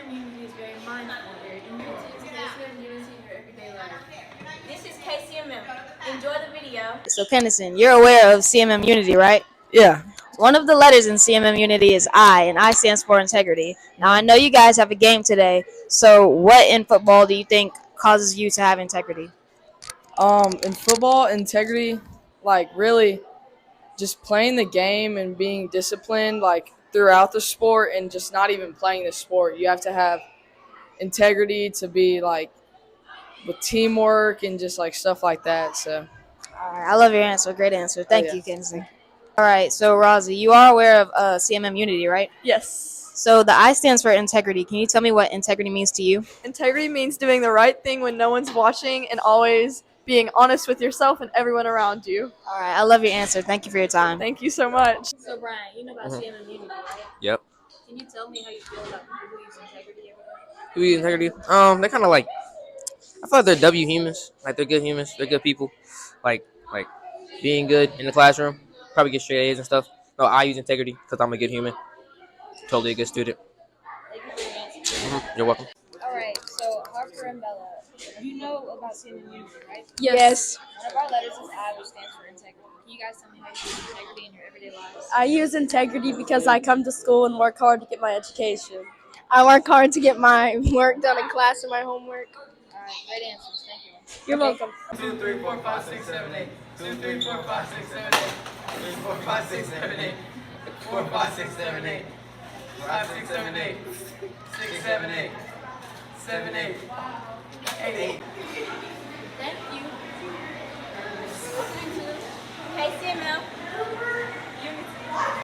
CMM Unity is very mindful. Very community. KCM Unity for everyday life. This is KCMM. Enjoy the video. So, Kennison, you're aware of CMM Unity, right? Yeah. One of the letters in CMM Unity is I, and I stands for integrity. Now, I know you guys have a game today, so what in football do you think causes you to have integrity? In football, integrity, like really just playing the game and being disciplined, like throughout the sport and just not even playing the sport. You have to have integrity to be like with teamwork and just like stuff like that. So, All right, I love your answer. Great answer. oh Thank yeah. you, Kennison. All right, so Rozzy, you are aware of CMM Unity, right? Yes. So the I stands for integrity. Can you tell me what integrity means to you? Integrity means doing the right thing when no one's watching and always being honest with yourself and everyone around you. All right, I love your answer. Thank you for your time. Thank you so much. So Brian, you know about CMM Unity, right? Yep. Can you tell me how you feel about people who use integrity every day? Who use integrity? They're kind of like, I feel like they're W humans. Like they're good humans. They're good people. Like being good in the classroom. Probably get straight A's and stuff. No, I use integrity because I'm a good human. Totally a good student. Thank you for your answer. You're welcome. All right, so Harper and Bella, you know about CMM Unity, right? Yes. One of our letters is I, which stands for integrity. Can you guys tell me how you use integrity in your everyday lives? I use integrity because I come to school and work hard to get my education. I work hard to get my work done in class and my homework. All right, great answers. Thank you. You're welcome. 2, 3, 4, 5, 6, 7, 8. 2, 3, 4, 5, 6, 7, 8. 3, 4, 5, 6, 7, 8. 4, 5, 6, 7, 8. 5, 6, 7, 8. 6, 7, 8. 7, 8. 8. Thank you. Listening to KCML Unity.